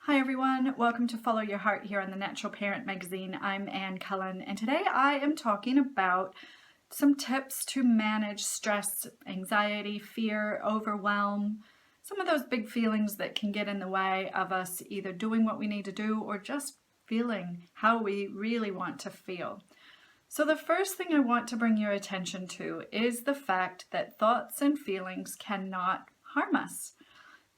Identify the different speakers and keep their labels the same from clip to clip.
Speaker 1: Hi everyone, welcome to Follow Your Heart here on the Natural Parent Magazine. I'm Cullen, and today I am talking about some tips to manage stress, anxiety, fear, overwhelm, some of those big feelings that can get in the way of us either doing what we need to do or just feeling how we really want to feel. So the first thing I want to bring your attention to is the fact that thoughts and feelings cannot harm us.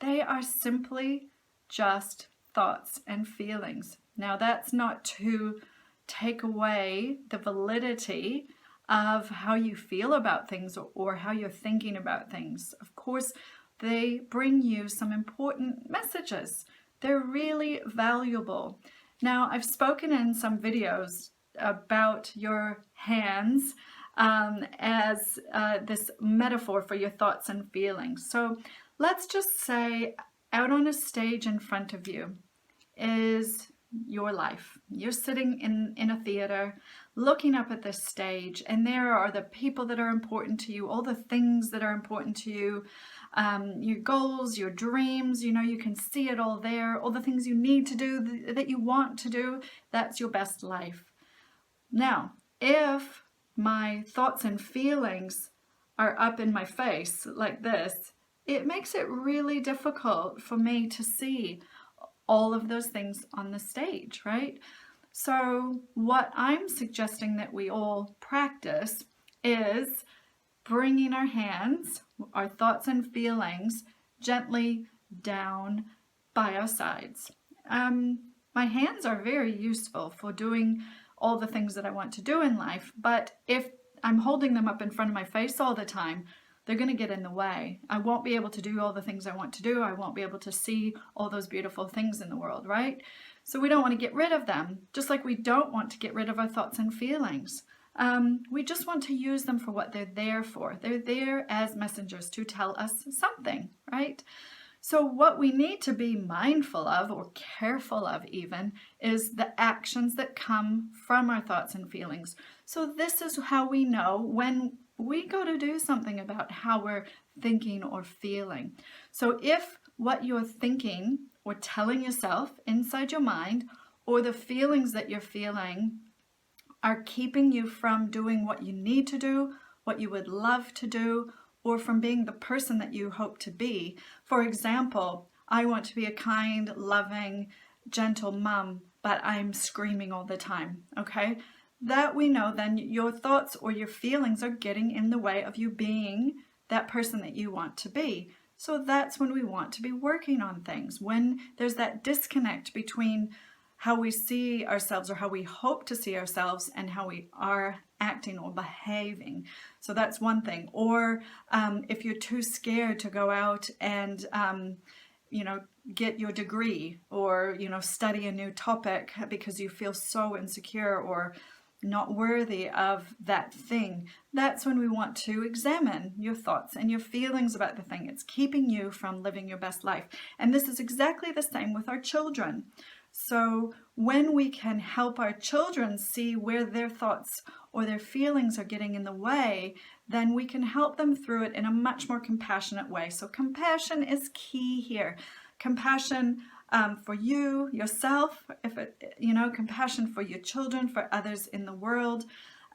Speaker 1: They are simply just thoughts and feelings. Now, that's not to take away the validity of how you feel about things or how you're thinking about things. Of course, they bring you some important messages. They're really valuable. Now, I've spoken in some videos about your hands as this metaphor for your thoughts and feelings. So let's just say out on a stage in front of you is your life. You're sitting in a theater looking up at this stage, and there are the people that are important to you, all the things that are important to you, your goals, your dreams, you can see it all there, all the things you need to do, that you want to do. That's your best life. Now, if my thoughts and feelings are up in my face like this, it makes it really difficult for me to see all of those things on the stage, right? So what I'm suggesting that we all practice is bringing our hands, our thoughts and feelings, gently down by our sides. My hands are very useful for doing all the things that I want to do in life, but if I'm holding them up in front of my face all the time, they're going to get in the way. I won't be able to do all the things I want to do. I won't be able to see all those beautiful things in the world, right? So we don't want to get rid of them, just like we don't want to get rid of our thoughts and feelings. We just want to use them for what they're there for. They're there as messengers to tell us something, right? So what we need to be mindful of, or careful of even, is the actions that come from our thoughts and feelings. So this is how we know when we go to do something about how we're thinking or feeling. So if what you're thinking or telling yourself inside your mind, or the feelings that you're feeling, are keeping you from doing what you need to do, what you would love to do, or from being the person that you hope to be. For example, I want to be a kind, loving, gentle mom, but I'm screaming all the time, okay? That we know then your thoughts or your feelings are getting in the way of you being that person that you want to be. So that's when we want to be working on things, when there's that disconnect between how we see ourselves or how we hope to see ourselves and how we are acting or behaving. So that's one thing. Or if you're too scared to go out and get your degree, or study a new topic because you feel so insecure or not worthy of that thing, that's when we want to examine your thoughts and your feelings about the thing. It's keeping you from living your best life. And this is exactly the same with our children. So when we can help our children see where their thoughts or their feelings are getting in the way, then we can help them through it in a much more compassionate way. So compassion is key here. Compassion for you, yourself, compassion for your children, for others in the world.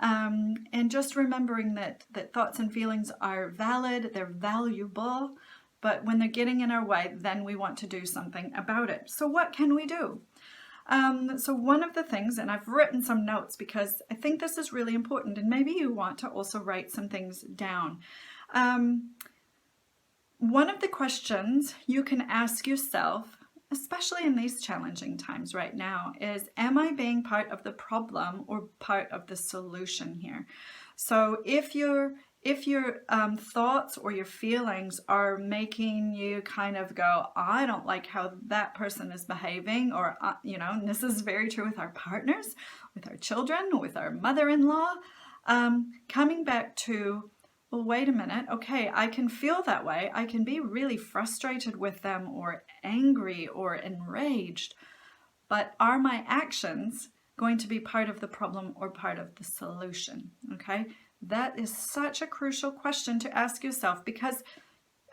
Speaker 1: And just remembering that thoughts and feelings are valid, they're valuable, but when they're getting in our way, then we want to do something about it. So what can we do? So one of the things, and I've written some notes because I think this is really important, and maybe you want to also write some things down. One of the questions you can ask yourself, especially in these challenging times right now, is, am I being part of the problem or part of the solution here? So if your thoughts or your feelings are making you kind of go, I don't like how that person is behaving, or, and this is very true with our partners, with our children, with our mother-in-law, coming back to, well, wait a minute, okay, I can feel that way. I can be really frustrated with them or angry or enraged, but are my actions going to be part of the problem or part of the solution? Okay, that is such a crucial question to ask yourself, because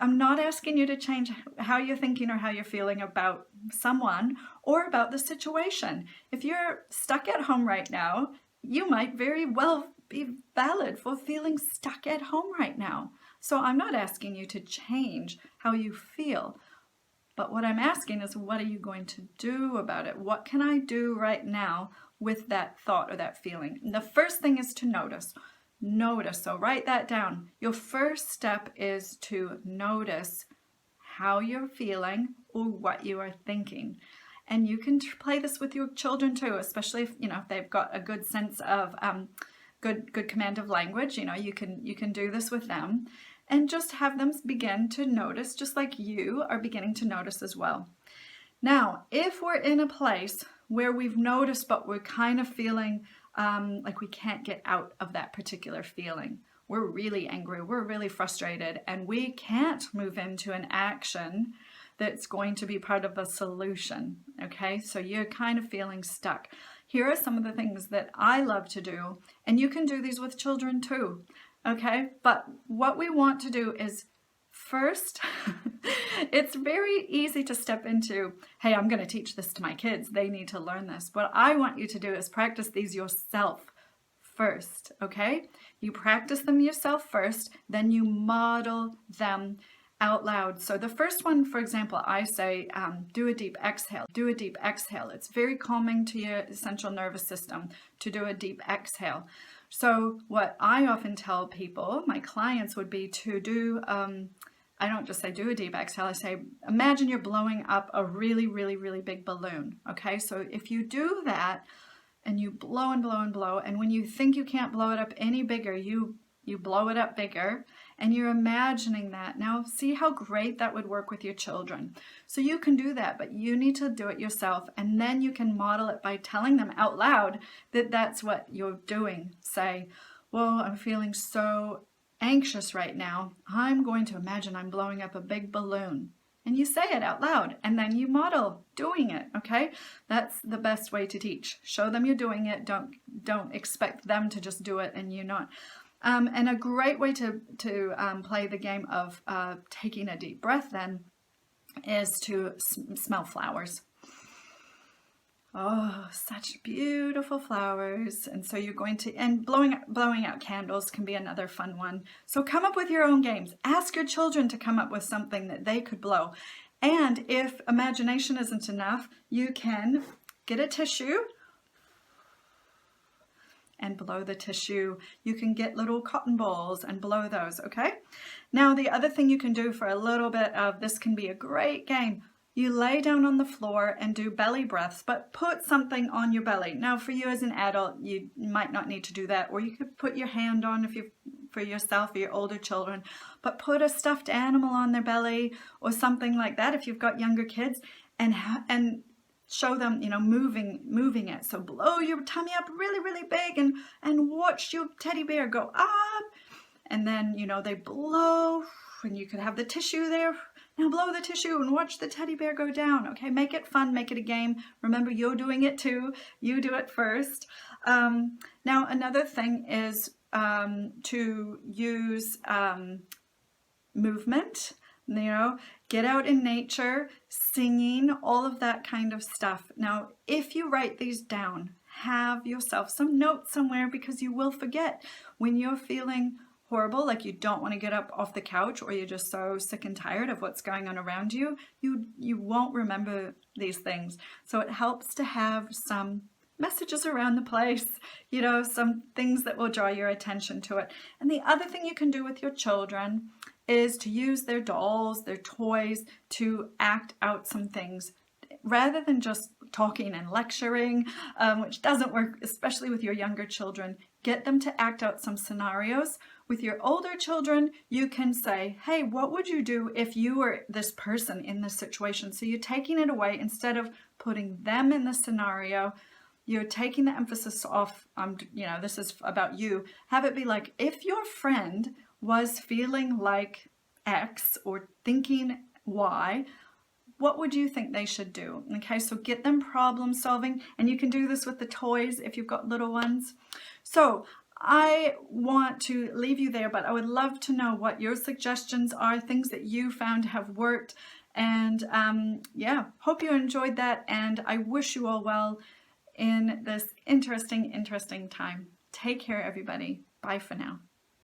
Speaker 1: I'm not asking you to change how you're thinking or how you're feeling about someone or about the situation. If you're stuck at home right now, you might very well be valid for feeling stuck at home right now. So I'm not asking you to change how you feel. But what I'm asking is, what are you going to do about it? What can I do right now with that thought or that feeling? And the first thing is to notice. Notice. So write that down. Your first step is to notice how you're feeling or what you are thinking. And you can play this with your children too, especially if they've got a good sense of good command of language. You can do this with them. And just have them begin to notice, just like you are beginning to notice as well. Now, if we're in a place where we've noticed, but we're kind of feeling like we can't get out of that particular feeling, we're really angry, we're really frustrated, and we can't move into an action that's going to be part of a solution, okay? So you're kind of feeling stuck. Here are some of the things that I love to do, and you can do these with children too. Okay, but what we want to do is first, it's very easy to step into, hey, I'm going to teach this to my kids. They need to learn this. What I want you to do is practice these yourself first, okay? You practice them yourself first, then you model them out loud. So the first one, for example, I say, do a deep exhale. Do a deep exhale. It's very calming to your central nervous system to do a deep exhale. So what I often tell people, my clients, would be to do, I don't just say do a deep exhale, I say, imagine you're blowing up a really, really, really big balloon, okay? So if you do that and you blow and blow and blow, and when you think you can't blow it up any bigger, you blow it up bigger, and you're imagining that. Now, see how great that would work with your children. So you can do that, but you need to do it yourself, and then you can model it by telling them out loud that that's what you're doing. Say, well, I'm feeling so anxious right now. I'm going to imagine I'm blowing up a big balloon. And you say it out loud, and then you model doing it, okay? That's the best way to teach. Show them you're doing it. Don't expect them to just do it and you not. And a great way to play the game of taking a deep breath then is to smell flowers. Oh, such beautiful flowers. And so you're going to, and blowing out candles can be another fun one. So come up with your own games. Ask your children to come up with something that they could blow. And if imagination isn't enough, you can get a tissue and blow the tissue. You can get little cotton balls and blow those, okay? Now, the other thing you can do for a little bit of, this can be a great game, you lay down on the floor and do belly breaths, but put something on your belly. Now, for you as an adult, you might not need to do that, or you could put your hand on for yourself or your older children, but put a stuffed animal on their belly or something like that if you've got younger kids, and show them, moving it. So blow your tummy up really, really big and watch your teddy bear go up. And then, they blow, and you could have the tissue there. Now blow the tissue and watch the teddy bear go down. Okay, make it fun, make it a game. Remember, you're doing it too. You do it first. Now, another thing is to use movement. Get out in nature, singing, all of that kind of stuff. Now, if you write these down, have yourself some notes somewhere, because you will forget when you're feeling horrible, like you don't want to get up off the couch, or you're just so sick and tired of what's going on around you. You won't remember these things. So it helps to have some messages around the place, some things that will draw your attention to it. And the other thing you can do with your children is to use their dolls, their toys, to act out some things rather than just talking and lecturing, which doesn't work, especially with your younger children. Get them to act out some scenarios. With your older children, you can say, hey, what would you do if you were this person in this situation? So you're taking it away. Instead of putting them in the scenario, you're taking the emphasis off, this is about you. Have it be like, if your friend was feeling like X or thinking Y, what would you think they should do? Okay, so get them problem solving, and you can do this with the toys if you've got little ones. So I want to leave you there, but I would love to know what your suggestions are, things that you found have worked. And yeah, hope you enjoyed that. And I wish you all well in this interesting time. Take care, everybody. Bye for now.